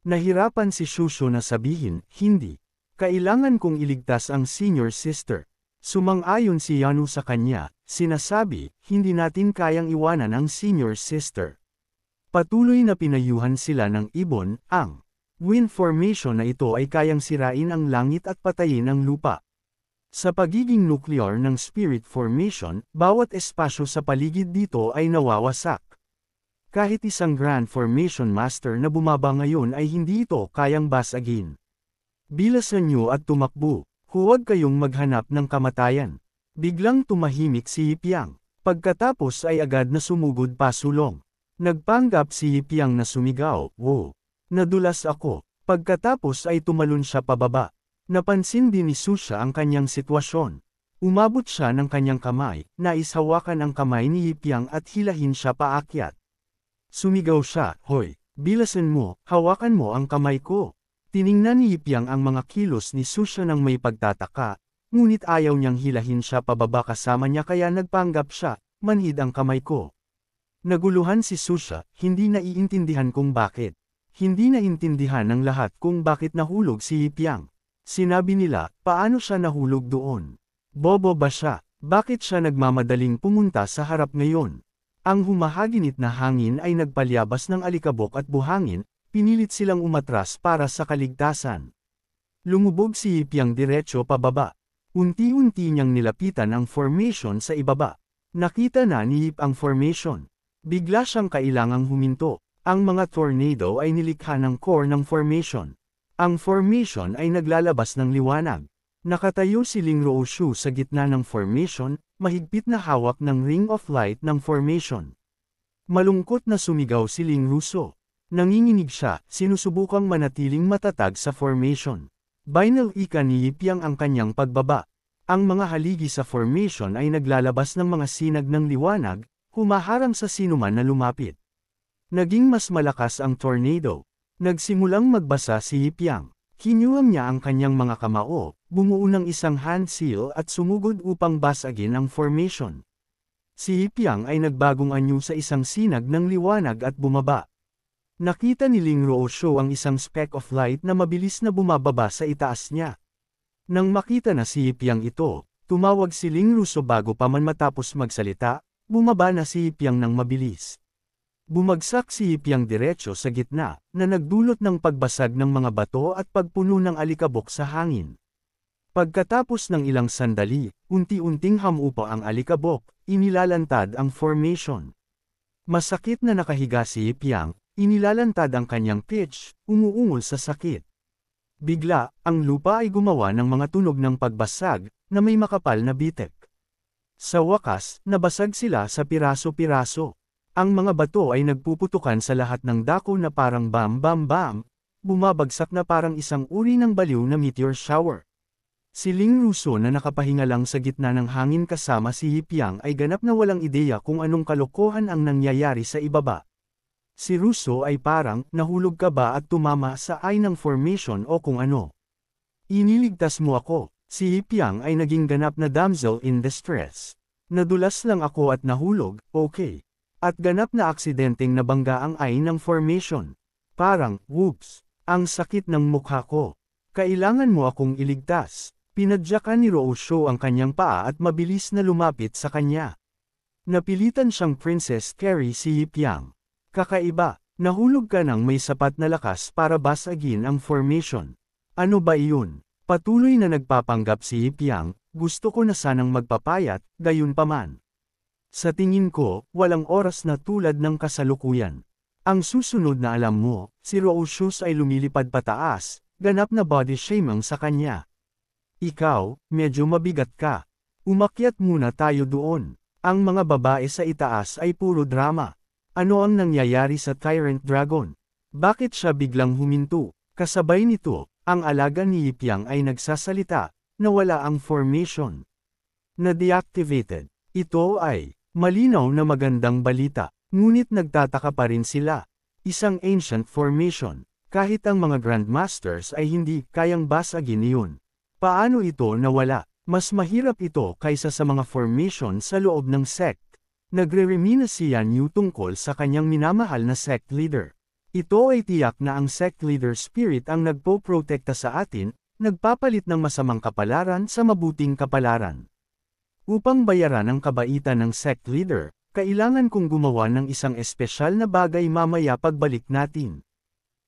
Nahirapan si Shusho na sabihin, hindi. Kailangan kong iligtas ang senior sister. Sumang-ayon si Yanu sa kanya, sinasabi, hindi natin kayang iwanan ang senior sister. Patuloy na pinayuhan sila ng ibon, ang wind formation na ito ay kayang sirain ang langit at patayin ang lupa. Sa pagiging nuclear ng spirit formation, bawat espasyo sa paligid dito ay nawawasak. Kahit isang grand formation master na bumaba ngayon ay hindi ito kayang basagin. Bilasan niyo at tumakbo, huwag kayong maghanap ng kamatayan. Biglang tumahimik si Hipyang. Pagkatapos ay agad na sumugod pasulong. Nagpanggap si Hipyang na sumigaw, "Wow! Nadulas ako." Pagkatapos ay tumalon siya pababa. Napansin din ni Susha ang kanyang sitwasyon. Umabot siya ng kanyang kamay, nais hawakan ang kamay ni Hipyang at hilahin siya paakyat. Sumigaw siya, "Hoy, bilasan mo, hawakan mo ang kamay ko." Tiningnan ni Hipyang ang mga kilos ni Susha ng may pagtataka, ngunit ayaw niyang hilahin siya pababa kasama niya kaya nagpanggap siya, "Manhid ang kamay ko." Naguluhan si Susha, hindi naiintindihan kung bakit. Hindi naintindihan ng lahat kung bakit nahulog si Hipyang. Sinabi nila, paano siya nahulog doon? Bobo ba siya? Bakit siya nagmamadaling pumunta sa harap ngayon? Ang humahaginit na hangin ay nagpalyabas ng alikabok at buhangin, pinilit silang umatras para sa kaligtasan. Lumubog si Hipyang diretso pababa. Unti-unti niyang nilapitan ang formation sa ibaba. Nakita na ni Hip ang formation. Bigla siyang kailangang huminto. Ang mga tornado ay nilikha ng core ng formation. Ang formation ay naglalabas ng liwanag. Nakatayo si Ling Rooshu sa gitna ng formation, mahigpit na hawak ng ring of light ng formation. Malungkot na sumigaw si Ling Ruso. Nanginginig siya, sinusubukang manatiling matatag sa formation. Binal ika ni Hipyang ang kanyang pagbaba. Ang mga haligi sa formation ay naglalabas ng mga sinag ng liwanag, humaharang sa sinuman na lumapit. Naging mas malakas ang tornado. Nagsimulang magbasa si Hipyang. Kinuwam niya ang kanyang mga kamao, bumuo ng isang hand seal at sumugod upang basagin ang formation. Si Hipyang ay nagbagong anyo sa isang sinag ng liwanag at bumaba. Nakita ni Ling Roosho ang isang speck of light na mabilis na bumababa sa itaas niya. Nang makita na si Hipyang ito, tumawag si Ling Ruso bago pa man matapos magsalita, bumaba na si Hipyang ng mabilis. Bumagsak si Hipyang diretso sa gitna, na nagdulot ng pagbasag ng mga bato at pagpuno ng alikabok sa hangin. Pagkatapos ng ilang sandali, unti-unting hamupa ang alikabok, inilalantad ang formation. Masakit na nakahiga si Hipyang, inilalantad ang kanyang pitch, umuungol sa sakit. Bigla, ang lupa ay gumawa ng mga tunog ng pagbasag, na may makapal na bitek. Sa wakas, nabasag sila sa piraso-piraso. Ang mga bato ay nagpuputukan sa lahat ng dako na parang bam-bam-bam, bumabagsak na parang isang uri ng baliw na meteor shower. Si Ling Ruso na nakapahinga lang sa gitna ng hangin kasama si Hipyang ay ganap na walang ideya kung anong kalokohan ang nangyayari sa ibaba. Si Ruso ay parang, nahulog ka ba at tumama sa eye ng formation o kung ano. Iniligtas mo ako. Si Hipyang ay naging ganap na damsel in distress. Nadulas lang ako at nahulog, okay. At ganap na aksidenteng nabangga ang eye ng formation. Parang, whoops, ang sakit ng mukha ko. Kailangan mo akong iligtas. Pinadyakan ni Roosho ang kanyang paa at mabilis na lumapit sa kanya. Napilitan siyang Princess Carrie si Hipyang. Kakaiba, nahulog ka ng may sapat na lakas para basagin ang formation. Ano ba iyon? Patuloy na nagpapanggap si Hipyang, gusto ko na sanang magpapayat, gayunpaman. Sa tingin ko, walang oras na tulad ng kasalukuyan. Ang susunod na alam mo, si Roosho ay lumilipad pataas, ganap na body shaming sa kanya. Ikaw, medyo mabigat ka. Umakyat muna tayo doon. Ang mga babae sa itaas ay puro drama. Ano ang nangyayari sa Tyrant Dragon? Bakit siya biglang huminto? Kasabay nito, ang alaga ni Hipyang ay nagsasalita, na wala ang formation. Na-deactivated. Ito ay malinaw na magandang balita, ngunit nagtataka pa rin sila. Isang ancient formation, kahit ang mga Grandmasters ay hindi kayang basagin iyon. Paano ito nawala? Mas mahirap ito kaysa sa mga formation sa loob ng sect. Nagre-remina si Yan Yu tungkol sa kanyang minamahal na sect leader. Ito ay tiyak na ang sect leader spirit ang nagpo-protekta sa atin, nagpapalit ng masamang kapalaran sa mabuting kapalaran. Upang bayaran ang kabaitan ng sect leader, kailangan kong gumawa ng isang espesyal na bagay mamaya pagbalik natin.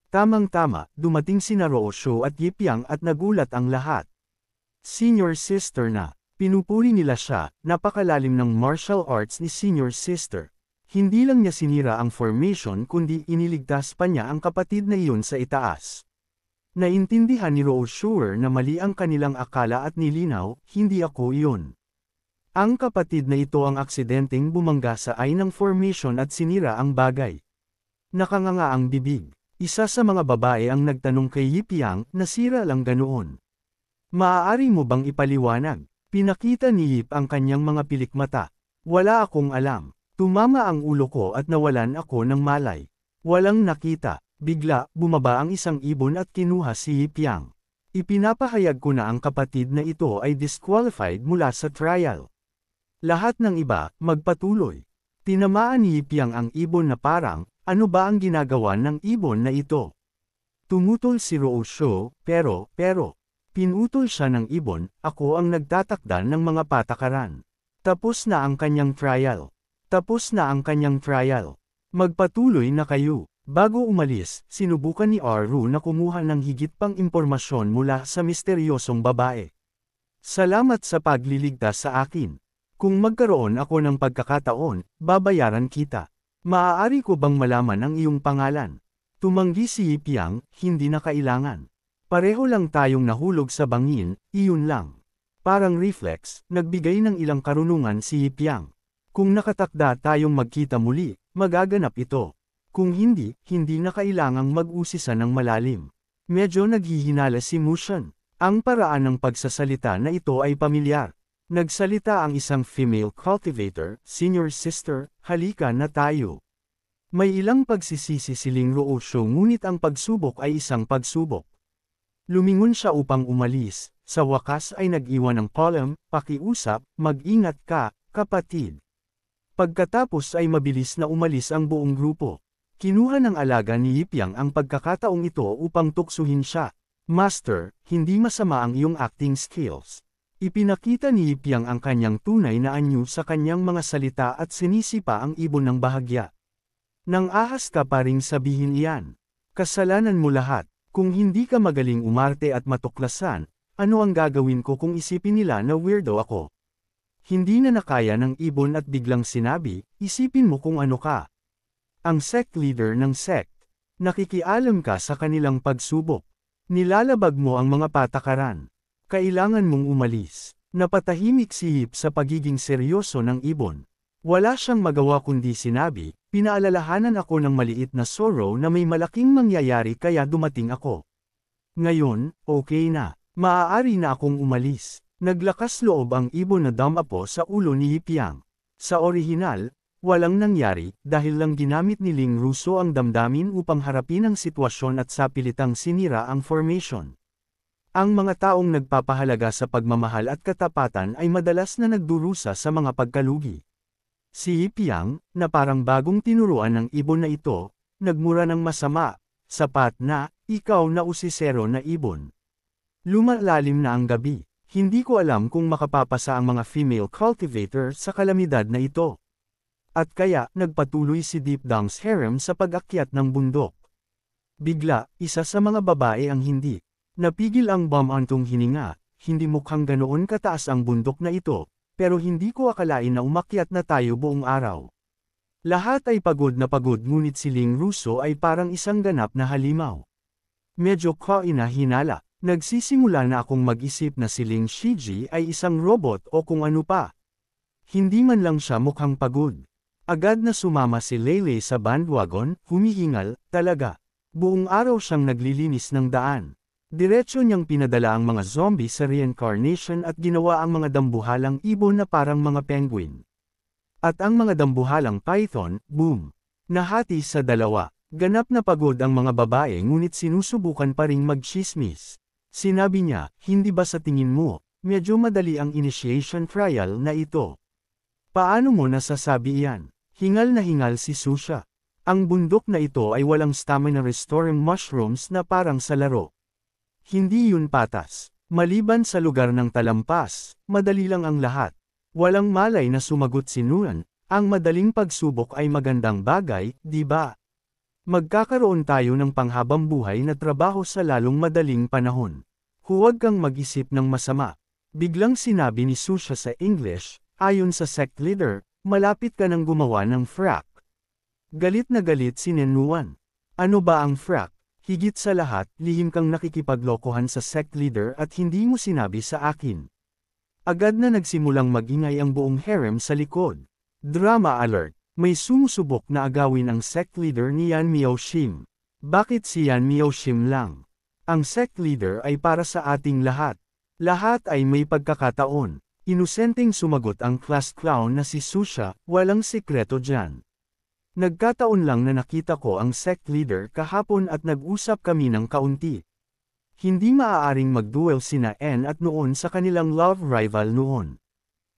Tamang-tama, dumating sina Roosho at Yipyang at nagulat ang lahat. Senior sister na, pinupuri nila siya, napakalalim ng martial arts ni senior sister. Hindi lang niya sinira ang formation kundi iniligtas pa niya ang kapatid na iyon sa itaas. Naintindihan ni Roosho na mali ang kanilang akala at nilinaw, hindi ako iyon. Ang kapatid na ito ang aksidenteng bumangga sa ay ng formation at sinira ang bagay. Nakanganga ang bibig. Isa sa mga babae ang nagtanong kay Yipyang, nasira lang ganoon. Maaari mo bang ipaliwanag? Pinakita ni Yip ang kanyang mga pilikmata. Wala akong alam. Tumama ang ulo ko at nawalan ako ng malay. Walang nakita. Bigla, bumaba ang isang ibon at kinuha si Yipyang. Ipinapahayag ko na ang kapatid na ito ay disqualified mula sa trial. Lahat ng iba, magpatuloy. Tinamaan ni Yipyang ang ibon na parang, ano ba ang ginagawa ng ibon na ito? Tumutol si Roosho, pero, pinutol siya ng ibon, ako ang nagtatakda ng mga patakaran. Tapos na ang kanyang trial. Magpatuloy na kayo. Bago umalis, sinubukan ni Aru na kumuha ng higit pang impormasyon mula sa misteryosong babae. Salamat sa pagliligtas sa akin. Kung magkaroon ako ng pagkakataon, babayaran kita. Maaari ko bang malaman ang iyong pangalan? Tumanggi si Yipyang, hindi na kailangan. Pareho lang tayong nahulog sa bangin, iyon lang. Parang reflex, nagbigay ng ilang karunungan si Yipyang. Kung nakatakda tayong magkita muli, magaganap ito. Kung hindi, hindi na kailangang mag-usisa ng malalim. Medyo naghihinala si Mushan. Ang paraan ng pagsasalita na ito ay pamilyar. Nagsalita ang isang female cultivator, senior sister, halika na tayo. May ilang pagsisisi si Ling Roosho ngunit ang pagsubok ay isang pagsubok. Lumingon siya upang umalis, sa wakas ay nag-iwan ng column, pakiusap, mag-ingat ka, kapatid. Pagkatapos ay mabilis na umalis ang buong grupo. Kinuha ng alaga ni Yipyang ang pagkakataong ito upang tuksuhin siya. Master, hindi masama ang iyong acting skills. Ipinakita ni Yipyang ang kanyang tunay na anyo sa kanyang mga salita at sinisipa ang ibon ng bahagya. Nang ahas ka pa ring sabihin iyan. Kasalanan mo lahat. Kung hindi ka magaling umarte at matuklasan, ano ang gagawin ko kung isipin nila na weirdo ako? Hindi na nakaya ng ibon at biglang sinabi, isipin mo kung ano ka. Ang sect leader ng sect. Nakikialam ka sa kanilang pagsubok. Nilalabag mo ang mga patakaran. Kailangan mong umalis. Napatahimik si Yip sa pagiging seryoso ng ibon. Wala siyang magawa kundi sinabi, pinaalalahanan ako ng maliit na sorrow na may malaking mangyayari kaya dumating ako. Ngayon, okay na. Maaari na akong umalis. Naglakas loob ang ibon na damapo sa ulo ni Yipyang. Sa orihinal, walang nangyari dahil lang ginamit ni Ling Russo ang damdamin upang harapin ang sitwasyon at sapilitang sinira ang formation. Ang mga taong nagpapahalaga sa pagmamahal at katapatan ay madalas na nagdurusa sa mga pagkalugi. Si Yipyang, na parang bagong tinuruan ng ibon na ito, nagmura ng masama, sapat na, ikaw na usisero na ibon. Lumalalim na ang gabi. Hindi ko alam kung makapapasa ang mga female cultivator sa kalamidad na ito. At kaya, nagpatuloy si Deep Dang's harem sa pag-akyat ng bundok. Bigla, isa sa mga babae ang hindi. Napigil ang bumantong hininga, hindi mukhang ganoon kataas ang bundok na ito, pero hindi ko akalain na umakyat na tayo buong araw. Lahat ay pagod na pagod ngunit si Ling Russo ay parang isang ganap na halimaw. Medyo kainahinala. Nagsisimula na akong mag-isip na si Ling Shiji ay isang robot o kung ano pa. Hindi man lang siya mukhang pagod. Agad na sumama si Leyley sa bandwagon, humihingal, talaga. Buong araw siyang naglilinis ng daan. Diretso niyang pinadala ang mga zombie sa reincarnation at ginawa ang mga dambuhalang ibon na parang mga penguin. At ang mga dambuhalang python, boom. Nahati sa dalawa. Ganap na pagod ang mga babae ngunit sinusubukan pa ring magchismis. Sinabi niya, hindi ba sa tingin mo, medyo madali ang initiation trial na ito? Paano mo nasasabi iyan? Hingal na hingal si Susha. Ang bundok na ito ay walang stamina restoring mushrooms na parang sa laro. Hindi yun patas. Maliban sa lugar ng talampas, madali lang ang lahat. Walang malay na sumagot si Nuan, ang madaling pagsubok ay magandang bagay, di ba? Magkakaroon tayo ng panghabang buhay na trabaho sa lalong madaling panahon. Huwag kang mag-isip ng masama. Biglang sinabi ni Susha sa English, ayon sa sect leader, malapit ka nang gumawa ng frack. Galit na galit si Nenuan. Ano ba ang frack? Higit sa lahat, lihim kang nakikipaglokohan sa sect leader at hindi mo sinabi sa akin. Agad na nagsimulang magingay ang buong harem sa likod. Drama alert. May sumusubok na agawin ang sect leader ni Yan Miaoshim. Bakit si Yan Miaoshim lang? Ang sect leader ay para sa ating lahat. Lahat ay may pagkakataon. Inosenteng sumagot ang class clown na si Susha, walang sikreto dyan. Nagkataon lang na nakita ko ang sect leader kahapon at nag-usap kami ng kaunti. Hindi maaaring mag-duel sina N at Noon sa kanilang love rival noon.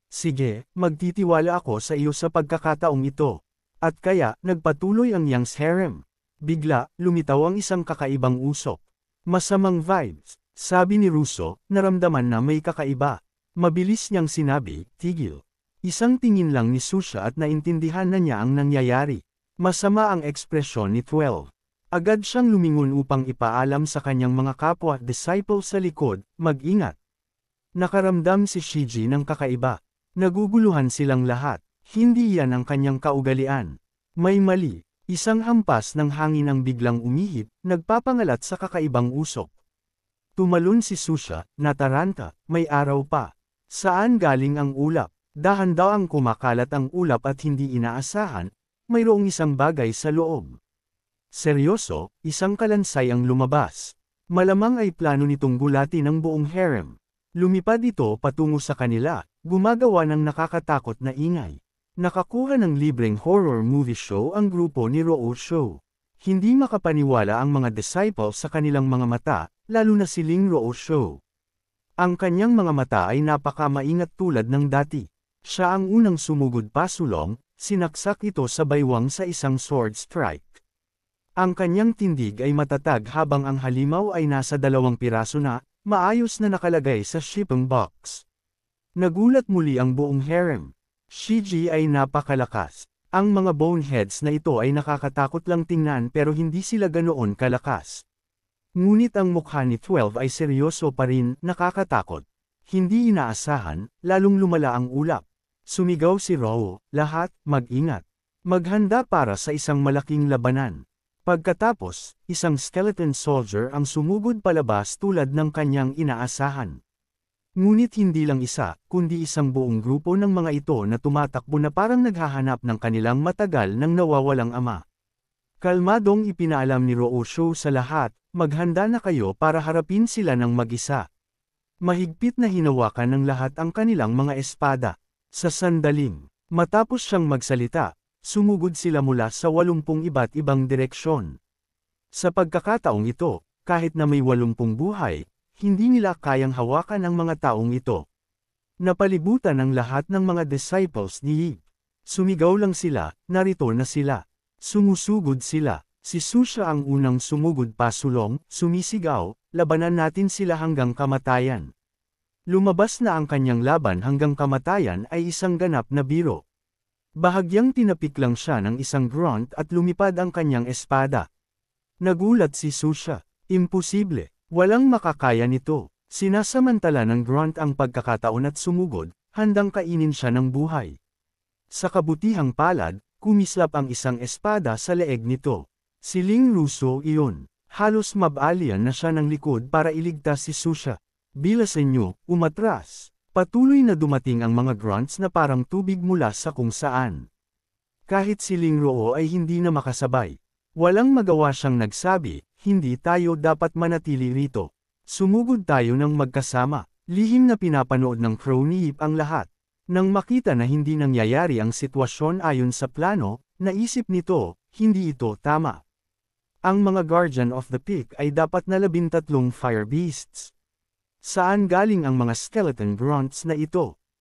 Sige, magtitiwala ako sa iyo sa pagkakataong ito. At kaya, nagpatuloy ang Yang's harem. Bigla, lumitaw ang isang kakaibang usok. Masamang vibes, sabi ni Russo, naramdaman na may kakaiba. Mabilis niyang sinabi, tigil. Isang tingin lang ni Susha at naintindihan na niya ang nangyayari. Masama ang ekspresyon ni 12. Agad siyang lumingon upang ipaalam sa kanyang mga kapwa-disciple sa likod, mag-ingat. Nakaramdam si Shiji ng kakaiba. Naguguluhan silang lahat. Hindi yan ang kanyang kaugalian. May mali. Isang hampas ng hangin ang biglang umihip, nagpapangalat sa kakaibang usok. Tumalon si Susha, nataranta, may araw pa. Saan galing ang ulap? Dahan daw ang kumakalat ang ulap at hindi inaasahan, mayroong isang bagay sa loob. Seryoso, isang kalansay ang lumabas. Malamang ay plano nitong gulatin ang buong harem. Lumipad ito patungo sa kanila, gumagawa ng nakakatakot na ingay. Nakakuha ng libreng horror movie show ang grupo ni Roo Show. Hindi makapaniwala ang mga disciples sa kanilang mga mata, lalo na si Ling Roo Show. Ang kanyang mga mata ay napakamaingat tulad ng dati. Siya ang unang sumugod pasulong, sinaksak ito sa baywang sa isang sword strike. Ang kanyang tindig ay matatag habang ang halimaw ay nasa 2 piraso na, maayos na nakalagay sa shipping box. Nagulat muli ang buong harem. Shiji ay napakalakas. Ang mga boneheads na ito ay nakakatakot lang tingnan pero hindi sila ganoon kalakas. Ngunit ang mukha ni 12 ay seryoso pa rin, nakakatakot. Hindi inaasahan, lalong lumala ang ulap. Sumigaw si Roo, lahat, mag-ingat. Maghanda para sa isang malaking labanan. Pagkatapos, isang skeleton soldier ang sumugod palabas tulad ng kanyang inaasahan. Ngunit hindi lang isa, kundi isang buong grupo ng mga ito na tumatakbo na parang naghahanap ng kanilang matagal nang nawawalang ama. Kalmadong ipinaalam ni Roo Show sa lahat, maghanda na kayo para harapin sila ng mag-isa. Mahigpit na hinawakan ng lahat ang kanilang mga espada. Sa sandaling, matapos siyang magsalita, sumugod sila mula sa 80 iba't ibang direksyon. Sa pagkakataong ito, kahit na may 80 buhay, hindi nila kayang hawakan ang mga taong ito. Napalibutan ang lahat ng mga disciples ni Yi. Sumigaw lang sila, narito na sila. Sumusugod sila. Si Susha ang unang sumugod pasulong, sumisigaw, labanan natin sila hanggang kamatayan. Lumabas na ang kanyang laban hanggang kamatayan ay isang ganap na biro. Bahagyang tinapik lang siya ng isang grunt at lumipad ang kanyang espada. Nagulat si Susha. Imposible. Walang makakaya nito. Sinasamantala ng grunt ang pagkakataon at sumugod, handang kainin siya ng buhay. Sa kabutihang palad, kumislap ang isang espada sa leeg nito. Si Ling Russo iyon. Halos mabalian na siya ng likod para iligtas si Susha. Bilasan nyo, umatras. Patuloy na dumating ang mga grunts na parang tubig mula sa kung saan. Kahit si Ling Roo ay hindi na makasabay. Walang magawa siyang nagsabi, hindi tayo dapat manatili rito. Sumugod tayo ng magkasama. Lihim na pinapanood ng Crony ang lahat. Nang makita na hindi nangyayari ang sitwasyon ayon sa plano, naisip nito, hindi ito tama. Ang mga Guardian of the Peak ay dapat na 13 fire beasts. Saan galing ang mga skeleton grunts na ito?